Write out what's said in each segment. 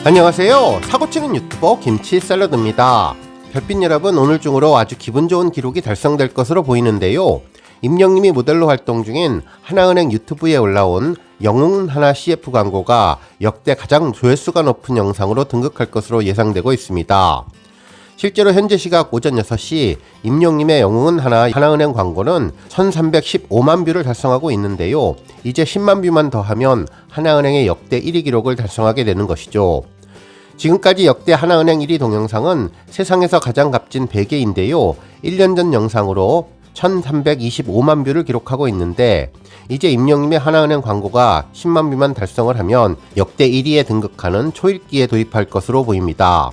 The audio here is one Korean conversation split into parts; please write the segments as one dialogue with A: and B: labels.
A: 안녕하세요. 사고치는 유튜버 김치샐러드입니다. 별빛 여러분, 오늘 중으로 아주 기분 좋은 기록이 달성될 것으로 보이는데요. 임영님이 모델로 활동 중인 하나은행 유튜브에 올라온 영웅하나 CF 광고가 역대 가장 조회수가 높은 영상으로 등극할 것으로 예상되고 있습니다. 실제로 현재 시각 오전 6시 임영님의 영웅은 하나은행 광고는 1315만 뷰를 달성하고 있는데요. 이제 10만 뷰만 더하면 하나은행의 역대 1위 기록을 달성하게 되는 것이죠. 지금까지 역대 하나은행 1위 동영상은 세상에서 가장 값진 베개인데요. 1년 전 영상으로 1325만 뷰를 기록하고 있는데, 이제 임영님의 하나은행 광고가 10만 뷰만 달성을 하면 역대 1위에 등극하는 초읽기에 도입할 것으로 보입니다.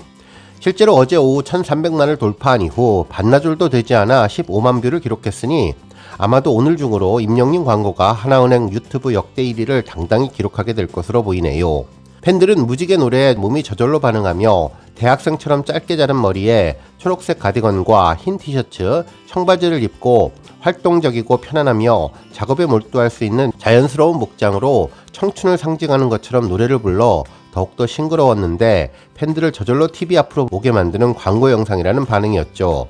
A: 실제로 어제 오후 1300만을 돌파한 이후 반나절도 되지 않아 15만 뷰를 기록했으니 아마도 오늘 중으로 임영님 광고가 하나은행 유튜브 역대 1위를 당당히 기록하게 될 것으로 보이네요. 팬들은 무지개 노래에 몸이 저절로 반응하며 대학생처럼 짧게 자른 머리에 초록색 가디건과 흰 티셔츠, 청바지를 입고 활동적이고 편안하며 작업에 몰두할 수 있는 자연스러운 목장으로 청춘을 상징하는 것처럼 노래를 불러 더욱더 싱그러웠는데 팬들을 저절로 TV 앞으로 오게 만드는 광고 영상이라는 반응이었죠.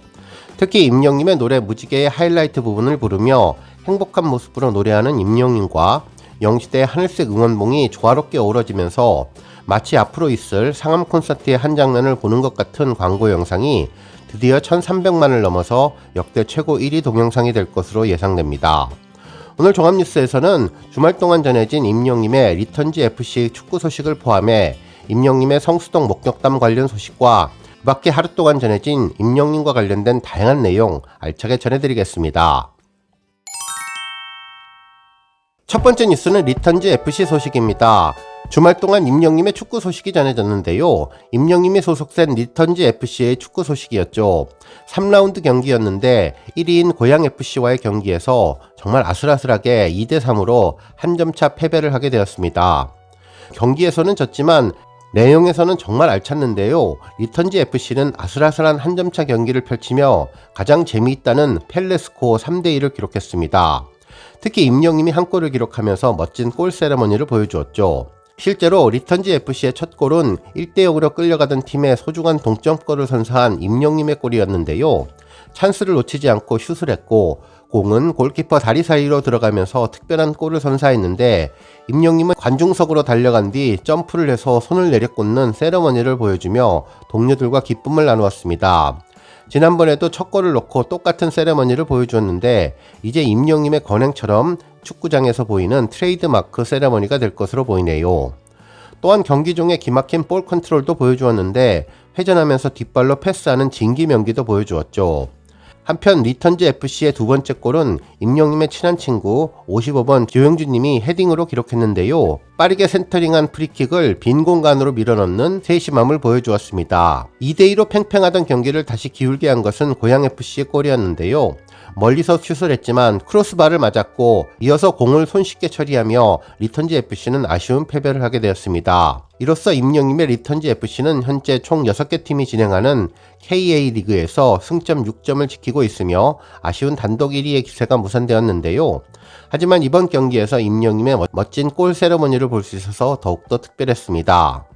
A: 특히 임영님의 노래 무지개의 하이라이트 부분을 부르며 행복한 모습으로 노래하는 임영님과 영시대의 하늘색 응원봉이 조화롭게 어우러지면서 마치 앞으로 있을 상암 콘서트의 한 장면을 보는 것 같은 광고 영상이 드디어 1300만을 넘어서 역대 최고 1위 동영상이 될 것으로 예상됩니다. 오늘 종합뉴스에서는 주말 동안 전해진 임영님의 리턴즈 FC 축구 소식을 포함해 임영님의 성수동 목격담 관련 소식과 그 밖에 하루 동안 전해진 임영님과 관련된 다양한 내용 알차게 전해드리겠습니다. 첫 번째 뉴스는 리턴즈 FC 소식입니다. 주말 동안 임영님의 축구 소식이 전해졌는데요. 임영님이 소속된 리턴즈 FC의 축구 소식이었죠. 3라운드 경기였는데 1위인 고양FC와의 경기에서 정말 아슬아슬하게 2대3으로 한 점차 패배를 하게 되었습니다. 경기에서는 졌지만 내용에서는 정말 알찼는데요. 리턴즈 FC는 아슬아슬한 한 점차 경기를 펼치며 가장 재미있다는 펠레스코 3대2를 기록했습니다. 특히 임영님이 한 골을 기록하면서 멋진 골 세레머니를 보여주었죠. 실제로 리턴즈 FC의 첫 골은 1대0으로 끌려가던 팀의 소중한 동점골을 선사한 임영님의 골이었는데요. 찬스를 놓치지 않고 슛을 했고 공은 골키퍼 다리 사이로 들어가면서 특별한 골을 선사했는데, 임영님은 관중석으로 달려간 뒤 점프를 해서 손을 내려꽂는 세레머니를 보여주며 동료들과 기쁨을 나누었습니다. 지난번에도 첫 골을 넣고 똑같은 세레머니를 보여주었는데 이제 임영님의 권행처럼 축구장에서 보이는 트레이드마크 세레머니가 될 것으로 보이네요. 또한 경기 중에 기막힌 볼 컨트롤도 보여주었는데 회전하면서 뒷발로 패스하는 진기 명기도 보여주었죠. 한편 리턴즈 FC의 두 번째 골은 임영님의 친한 친구 55번 조영주님이 헤딩으로 기록했는데요. 빠르게 센터링한 프리킥을 빈 공간으로 밀어넣는 세심함을 보여주었습니다. 2대2로 팽팽하던 경기를 다시 기울게 한 것은 고양FC의 골이었는데요. 멀리서 슛을 했지만 크로스바를 맞았고 이어서 공을 손쉽게 처리하며 리턴즈 FC는 아쉬운 패배를 하게 되었습니다. 이로써 임영님의 리턴즈 FC는 현재 총 6개 팀이 진행하는 KA 리그에서 승점 6점을 지키고 있으며 아쉬운 단독 1위의 기세가 무산되었는데요. 하지만 이번 경기에서 임영님의 멋진 골 세레머니를 볼 수 있어서 더욱더 특별했습니다.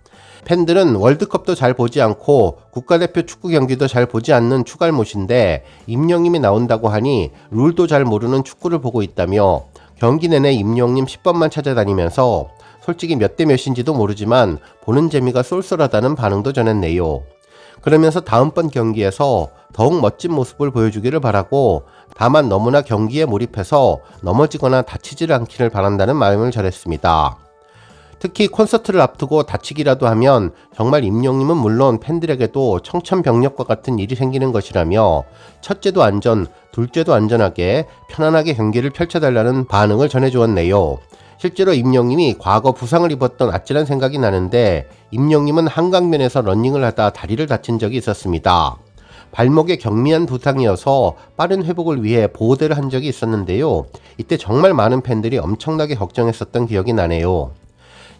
A: 팬들은 월드컵도 잘 보지 않고 국가대표 축구 경기도 잘 보지 않는 추갈못인데 임영님이 나온다고 하니 룰도 잘 모르는 축구를 보고 있다며 경기 내내 임영님 10번만 찾아다니면서 솔직히 몇 대 몇인지도 모르지만 보는 재미가 쏠쏠하다는 반응도 전했네요. 그러면서 다음번 경기에서 더욱 멋진 모습을 보여주기를 바라고, 다만 너무나 경기에 몰입해서 넘어지거나 다치지를 않기를 바란다는 마음을 전했습니다. 특히 콘서트를 앞두고 다치기라도 하면 정말 임영님은 물론 팬들에게도 청천벽력과 같은 일이 생기는 것이라며 첫째도 안전, 둘째도 안전하게 편안하게 경기를 펼쳐달라는 반응을 전해주었네요. 실제로 임영님이 과거 부상을 입었던 아찔한 생각이 나는데, 임영님은 한강변에서 러닝을 하다 다리를 다친 적이 있었습니다. 발목에 경미한 부상이어서 빠른 회복을 위해 보호대를 한 적이 있었는데요. 이때 정말 많은 팬들이 엄청나게 걱정했었던 기억이 나네요.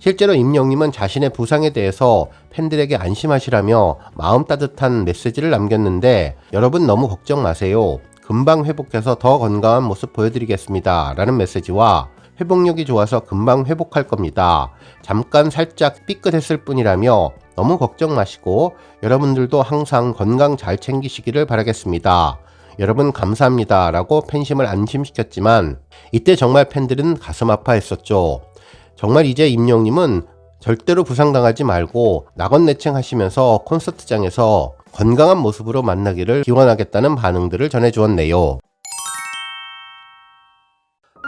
A: 실제로 임영님은 자신의 부상에 대해서 팬들에게 안심하시라며 마음 따뜻한 메시지를 남겼는데, 여러분 너무 걱정 마세요. 금방 회복해서 더 건강한 모습 보여드리겠습니다. 라는 메시지와 회복력이 좋아서 금방 회복할 겁니다. 잠깐 살짝 삐끗했을 뿐이라며 너무 걱정 마시고 여러분들도 항상 건강 잘 챙기시기를 바라겠습니다. 여러분 감사합니다 라고 팬심을 안심시켰지만 이때 정말 팬들은 가슴 아파했었죠. 정말 이제 임영님은 절대로 부상당하지 말고 낙원내층 하시면서 콘서트장에서 건강한 모습으로 만나기를 기원하겠다는 반응들을 전해주었네요.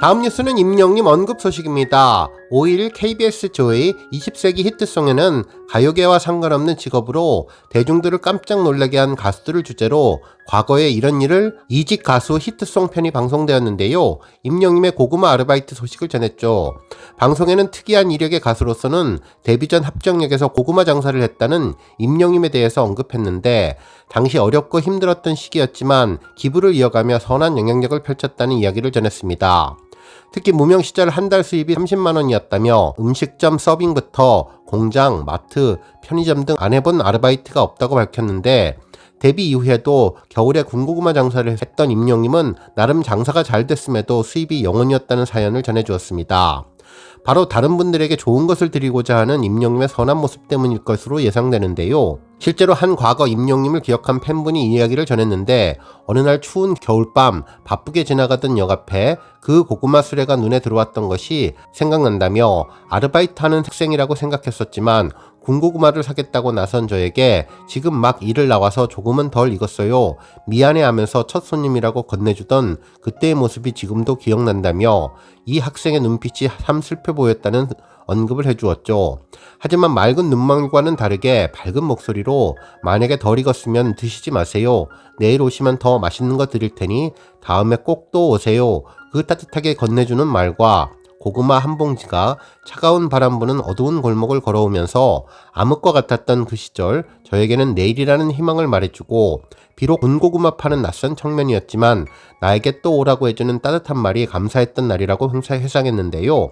A: 다음 뉴스는 임영님 언급 소식입니다. 5일 KBS 조의 20세기 히트송에는 가요계와 상관없는 직업으로 대중들을 깜짝 놀라게 한 가수들을 주제로 과거에 이런 일을 이직 가수 히트송 편이 방송되었는데요. 임영님의 고구마 아르바이트 소식을 전했죠. 방송에는 특이한 이력의 가수로서는 데뷔 전 합정역에서 고구마 장사를 했다는 임영님에 대해서 언급했는데 당시 어렵고 힘들었던 시기였지만 기부를 이어가며 선한 영향력을 펼쳤다는 이야기를 전했습니다. 특히 무명 시절 한 달 수입이 30만 원이었다며 음식점 서빙부터 공장, 마트, 편의점 등 안 해본 아르바이트가 없다고 밝혔는데 데뷔 이후에도 겨울에 군고구마 장사를 했던 임영님은 나름 장사가 잘 됐음에도 수입이 0원이었다는 사연을 전해주었습니다. 바로 다른 분들에게 좋은 것을 드리고자 하는 임영님의 선한 모습 때문일 것으로 예상되는데요. 실제로 한 과거 임영님을 기억한 팬분이 이야기를 전했는데 어느 날 추운 겨울밤 바쁘게 지나가던 역 앞에 그 고구마 수레가 눈에 들어왔던 것이 생각난다며 아르바이트하는 학생이라고 생각했었지만 군고구마를 사겠다고 나선 저에게 지금 막 일을 나와서 조금은 덜 익었어요. 미안해 하면서 첫 손님이라고 건네주던 그때의 모습이 지금도 기억난다며 이 학생의 눈빛이 참 슬퍼 보였다는 언급을 해주었죠. 하지만 맑은 눈망울과는 다르게 밝은 목소리로 만약에 덜 익었으면 드시지 마세요. 내일 오시면 더 맛있는 거 드릴 테니 다음에 꼭 또 오세요. 그 따뜻하게 건네주는 말과 고구마 한 봉지가 차가운 바람 부는 어두운 골목을 걸어오면서 암흑과 같았던 그 시절 저에게는 내일이라는 희망을 말해주고 비록 군고구마 파는 낯선 청년이었지만 나에게 또 오라고 해주는 따뜻한 말이 감사했던 날이라고 회상했는데요.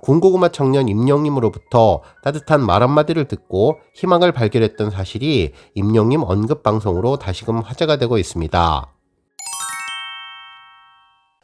A: 군고구마 청년 임영님으로부터 따뜻한 말 한마디를 듣고 희망을 발견했던 사실이 임영님 언급 방송으로 다시금 화제가 되고 있습니다.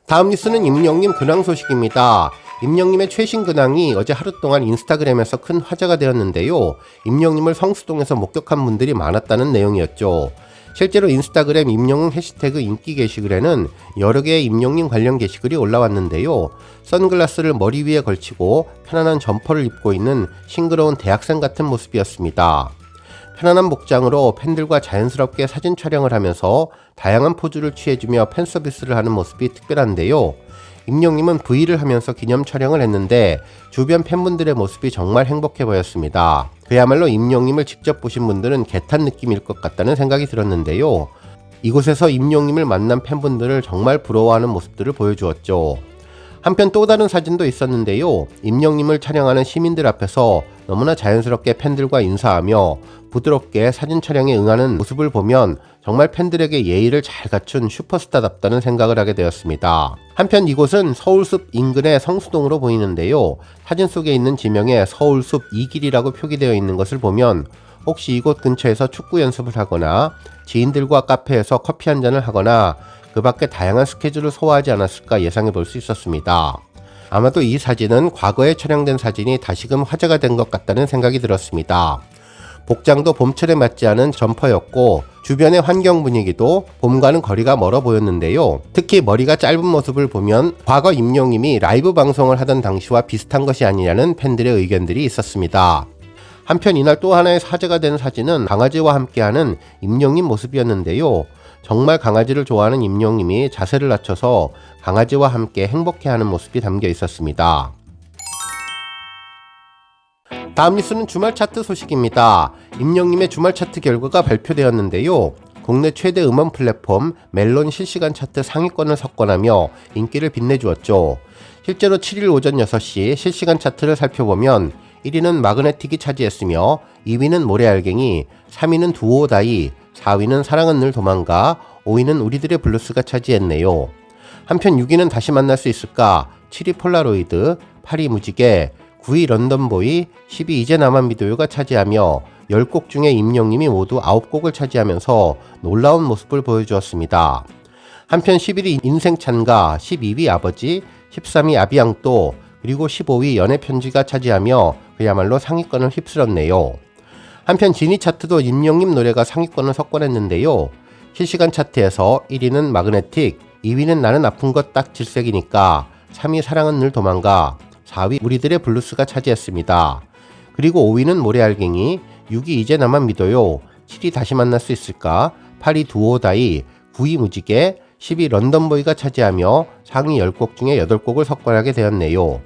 A: 다음 뉴스는 임영님 근황 소식입니다. 임영님의 최신 근황이 어제 하루 동안 인스타그램에서 큰 화제가 되었는데요. 임영님을 성수동에서 목격한 분들이 많았다는 내용이었죠. 실제로 인스타그램 임영웅 해시태그 인기 게시글에는 여러 개의 임영님 관련 게시글이 올라왔는데요. 선글라스를 머리 위에 걸치고 편안한 점퍼를 입고 있는 싱그러운 대학생 같은 모습이었습니다. 편안한 복장으로 팬들과 자연스럽게 사진 촬영을 하면서 다양한 포즈를 취해주며 팬 서비스를 하는 모습이 특별한데요. 임영님은 V를 하면서 기념 촬영을 했는데 주변 팬분들의 모습이 정말 행복해 보였습니다. 그야말로 임영님을 직접 보신 분들은 개탄 느낌일 것 같다는 생각이 들었는데요. 이곳에서 임영님을 만난 팬분들을 정말 부러워하는 모습들을 보여주었죠. 한편 또 다른 사진도 있었는데요. 임영님을 촬영하는 시민들 앞에서 너무나 자연스럽게 팬들과 인사하며 부드럽게 사진 촬영에 응하는 모습을 보면 정말 팬들에게 예의를 잘 갖춘 슈퍼스타답다는 생각을 하게 되었습니다. 한편 이곳은 서울숲 인근의 성수동으로 보이는데요. 사진 속에 있는 지명에 서울숲 2길이라고 표기되어 있는 것을 보면 혹시 이곳 근처에서 축구 연습을 하거나 지인들과 카페에서 커피 한 잔을 하거나 그 밖에 다양한 스케줄을 소화하지 않았을까 예상해 볼 수 있었습니다. 아마도 이 사진은 과거에 촬영된 사진이 다시금 화제가 된 것 같다는 생각이 들었습니다. 복장도 봄철에 맞지 않은 점퍼였고 주변의 환경 분위기도 봄과는 거리가 멀어 보였는데요. 특히 머리가 짧은 모습을 보면 과거 임영님이 라이브 방송을 하던 당시와 비슷한 것이 아니냐는 팬들의 의견들이 있었습니다. 한편 이날 또 하나의 화제가 된 사진은 강아지와 함께하는 임영님 모습이었는데요. 정말 강아지를 좋아하는 임영님이 자세를 낮춰서 강아지와 함께 행복해하는 모습이 담겨 있었습니다. 다음 뉴스는 주말 차트 소식입니다. 임영님의 주말 차트 결과가 발표되었는데요. 국내 최대 음원 플랫폼 멜론 실시간 차트 상위권을 석권하며 인기를 빛내주었죠. 실제로 7일 오전 6시 실시간 차트를 살펴보면 1위는 마그네틱이 차지했으며 2위는 모래알갱이, 3위는 두오다이, 4위는 사랑은 늘 도망가, 5위는 우리들의 블루스가 차지했네요. 한편 6위는 다시 만날 수 있을까, 7위 폴라로이드, 8위 무지개, 9위 런던보이, 10위 이제 나만 믿어요가 차지하며 10곡 중에 임영님이 모두 9곡을 차지하면서 놀라운 모습을 보여주었습니다. 한편 11위 인생찬가, 12위 아버지, 13위 아비앙또, 그리고 15위 연애편지가 차지하며 그야말로 상위권을 휩쓸었네요. 한편 지니 차트도 임영님 노래가 상위권을 석권했는데요. 실시간 차트에서 1위는 마그네틱, 2위는 나는 아픈 것 딱 질색이니까, 3위 사랑은 늘 도망가, 4위 우리들의 블루스가 차지했습니다. 그리고 5위는 모래알갱이, 6위 이제 나만 믿어요, 7위 다시 만날 수 있을까, 8위 두오다이, 9위 무지개, 10위 런던보이가 차지하며 상위 10곡 중에 8곡을 석권하게 되었네요.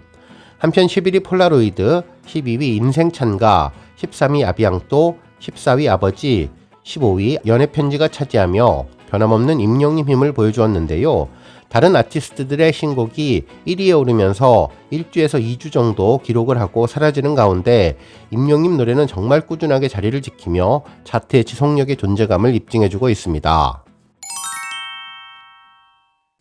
A: 한편 11위 폴라로이드, 12위 인생찬가, 13위 아비앙또, 14위 아버지, 15위 연애편지가 차지하며 변함없는 임영님 힘을 보여주었는데요. 다른 아티스트들의 신곡이 1위에 오르면서 1주에서 2주 정도 기록을 하고 사라지는 가운데 임영님 노래는 정말 꾸준하게 자리를 지키며 차트의 지속력의 존재감을 입증해주고 있습니다.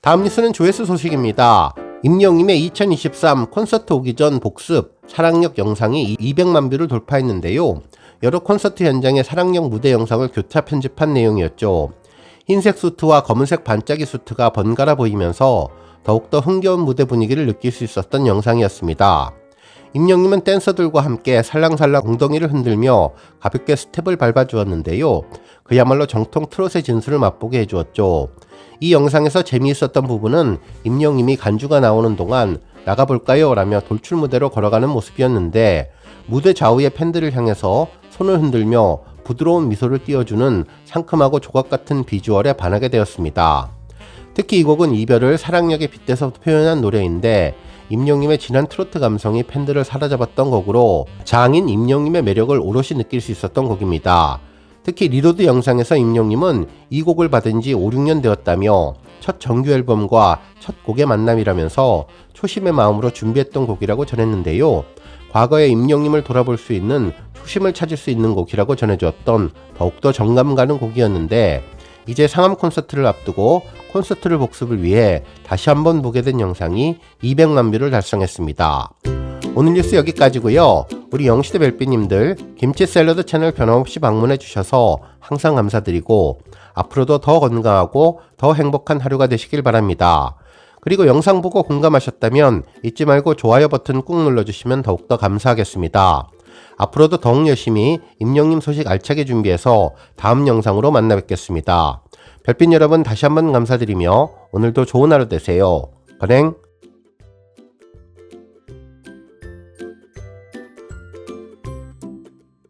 A: 다음 뉴스는 조회수 소식입니다. 임영님의 2023 콘서트 오기 전 복습 사랑역 영상이 200만 뷰를 돌파했는데요. 여러 콘서트 현장의 사랑역 무대 영상을 교차 편집한 내용이었죠. 흰색 수트와 검은색 반짝이 수트가 번갈아 보이면서 더욱더 흥겨운 무대 분위기를 느낄 수 있었던 영상이었습니다. 임영님은 댄서들과 함께 살랑살랑 엉덩이를 흔들며 가볍게 스텝을 밟아주었는데요. 그야말로 정통 트롯의 진수를 맛보게 해주었죠. 이 영상에서 재미있었던 부분은 임영님이 간주가 나오는 동안 나가볼까요? 라며 돌출 무대로 걸어가는 모습이었는데 무대 좌우의 팬들을 향해서 손을 흔들며 부드러운 미소를 띄워주는 상큼하고 조각같은 비주얼에 반하게 되었습니다. 특히 이 곡은 이별을 사랑력에 빗대서 표현한 노래인데 임영님의 진한 트로트 감성이 팬들을 사로잡았던 곡으로 장인 임영님의 매력을 오롯이 느낄 수 있었던 곡입니다. 특히 리로드 영상에서 임영님은 이 곡을 받은 지 5, 6년 되었다며 첫 정규 앨범과 첫 곡의 만남이라면서 초심의 마음으로 준비했던 곡이라고 전했는데요. 과거의 임영님을 돌아볼 수 있는 초심을 찾을 수 있는 곡이라고 전해주었던 더욱더 정감 가는 곡이었는데 이제 상암 콘서트를 앞두고 콘서트를 복습을 위해 다시 한번 보게 된 영상이 200만 뷰를 달성했습니다. 오늘 뉴스 여기까지고요. 우리 영시대 별빛님들 김치 샐러드 채널 변함없이 방문해 주셔서 항상 감사드리고 앞으로도 더 건강하고 더 행복한 하루가 되시길 바랍니다. 그리고 영상 보고 공감하셨다면 잊지 말고 좋아요 버튼 꾹 눌러주시면 더욱더 감사하겠습니다. 앞으로도 더욱 열심히 임영님 소식 알차게 준비해서 다음 영상으로 만나 뵙겠습니다. 별빛 여러분 다시 한번 감사드리며 오늘도 좋은 하루 되세요. 건행!